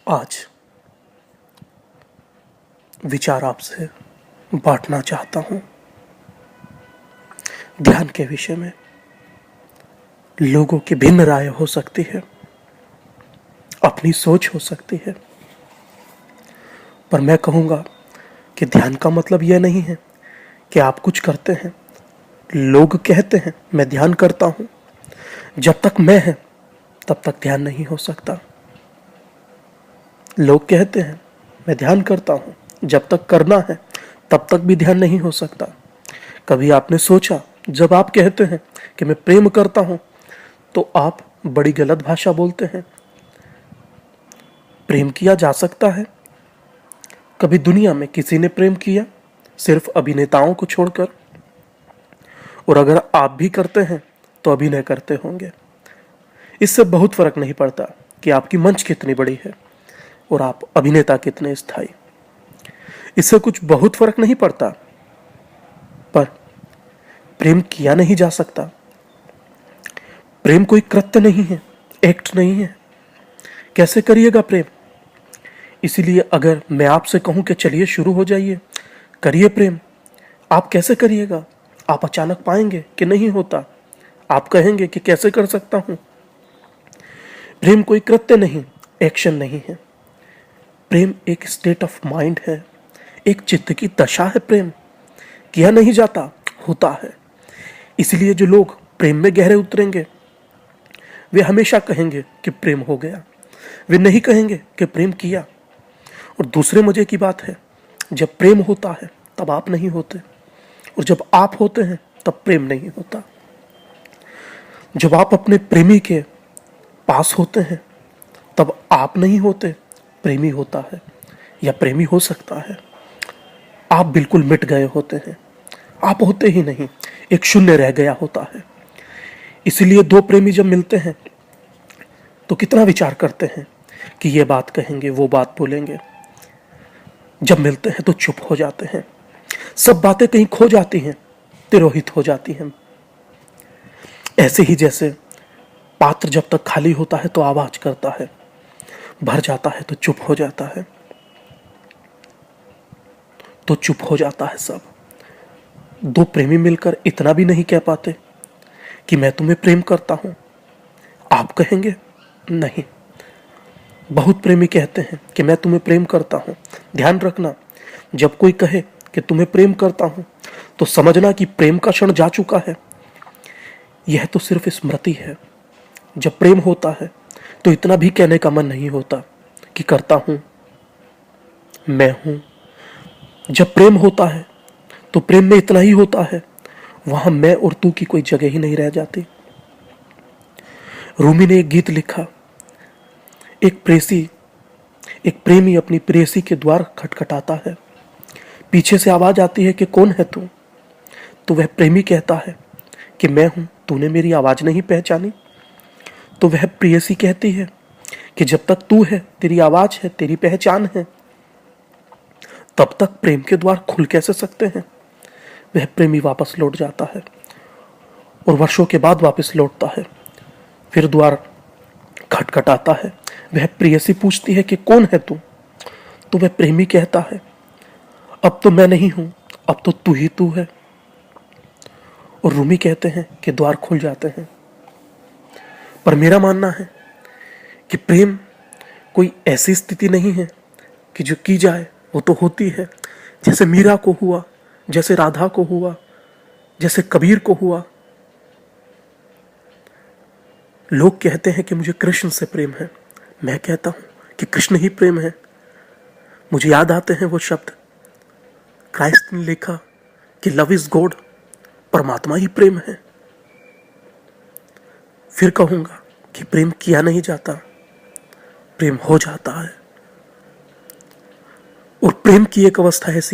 आज विचार आपसे बांटना चाहता हूं ध्यान के विषय में। लोगों की भिन्न राय हो सकती है, अपनी सोच हो सकती है, पर मैं कहूंगा कि ध्यान का मतलब यह नहीं है कि आप कुछ करते हैं, लोग कहते हैं मैं ध्यान करता हूं, जब तक मैं है तब तक ध्यान नहीं हो सकता। लोग कहते हैं मैं ध्यान करता हूं, जब तक करना है तब तक भी ध्यान नहीं हो सकता। कभी आपने सोचा जब आप कहते हैं कि मैं प्रेम करता हूं तो आप बड़ी गलत भाषा बोलते हैं। प्रेम किया जा सकता है। कभी दुनिया में किसी ने प्रेम किया सिर्फ अभिनेताओं को छोड़कर? और अगर आप भी करते हैं तो अभिनय करते होंगे। इससे बहुत फर्क नहीं पड़ता कि आपकी मंच कितनी बड़ी है और आप अभिनेता कितने स्थायी। इससे कुछ बहुत फर्क नहीं पड़ता, पर प्रेम किया नहीं जा सकता। प्रेम कोई कृत्य नहीं है, एक्ट नहीं है। कैसे करिएगा प्रेम? इसीलिए अगर मैं आपसे कहूं कि चलिए शुरू हो जाइए, करिए प्रेम, आप कैसे करिएगा? आप अचानक पाएंगे कि नहीं होता। आप कहेंगे कि कैसे कर सकता हूं। प्रेम कोई कृत्य नहीं, एक्शन नहीं है। प्रेम एक स्टेट ऑफ माइंड है, एक चित्त की दशा है। प्रेम किया नहीं जाता, होता है। इसलिए जो लोग प्रेम में गहरे उतरेंगे वे हमेशा कहेंगे कि प्रेम हो गया, वे नहीं कहेंगे कि प्रेम किया। और दूसरे मजे की बात है, जब प्रेम होता है तब आप नहीं होते, और जब आप होते हैं तब प्रेम नहीं होता। जब आप अपने प्रेमी के पास होते हैं तब आप नहीं होते, प्रेमी होता है या प्रेमी हो सकता है। आप बिल्कुल मिट गए होते हैं, आप होते ही नहीं, एक शून्य रह गया होता है। इसलिए दो प्रेमी जब मिलते हैं तो कितना विचार करते हैं कि ये बात कहेंगे, वो बात बोलेंगे। जब मिलते हैं तो चुप हो जाते हैं, सब बातें कहीं खो जाती हैं, तिरोहित हो जाती हैं। ऐसे ही जैसे पात्र जब तक खाली होता है तो आवाज करता है, भर जाता है तो चुप हो जाता है, तो चुप हो जाता है सब। दो प्रेमी मिलकर इतना भी नहीं कह पाते कि मैं तुम्हें प्रेम करता हूं। आप कहेंगे नहीं। बहुत प्रेमी कहते हैं कि मैं तुम्हें प्रेम करता हूं। ध्यान रखना, जब कोई कहे कि तुम्हें प्रेम करता हूं तो समझना कि प्रेम का क्षण जा चुका है। यह तो सिर्फ स्मृति है। जब प्रेम होता है तो इतना भी कहने का मन नहीं होता कि करता हूं, मैं हूं। जब प्रेम होता है तो प्रेम में इतना ही होता है, वहां मैं और तू की कोई जगह ही नहीं रह जाती। रूमी ने एक गीत लिखा, एक प्रेमी अपनी प्रेयसी के द्वार खटखटाता है। पीछे से आवाज आती है कि कौन है तू? तो वह प्रेमी कहता है कि मैं हूं, तूने मेरी आवाज नहीं पहचानी? तो वह प्रेयसी कहती है कि जब तक तू है, तेरी आवाज है, तेरी पहचान है, तब तक प्रेम के द्वार खुल कैसे सकते हैं? वह प्रेमी वापस लौट जाता है और वर्षों के बाद वापस लौटता है। फिर द्वार खटखटाता है। वह प्रेयसी पूछती है कि कौन है तू? तो वह प्रेमी कहता है, अब तो मैं नहीं हूं, अब तो तू ही तू है। और रूमी कहते हैं कि द्वार खुल जाते हैं। पर मेरा मानना है कि प्रेम कोई ऐसी स्थिति नहीं है कि जो की जाए वो तो होती है। जैसे मीरा को हुआ, जैसे राधा को हुआ, जैसे कबीर को हुआ। लोग कहते हैं कि मुझे कृष्ण से प्रेम है, मैं कहता हूं कि कृष्ण ही प्रेम है। मुझे याद आते हैं वो शब्द, क्राइस्ट ने लिखा कि लव इज गॉड, परमात्मा ही प्रेम है। फिर कहूंगा कि प्रेम किया नहीं जाता, प्रेम हो जाता है। और प्रेम की एक अवस्था ऐसी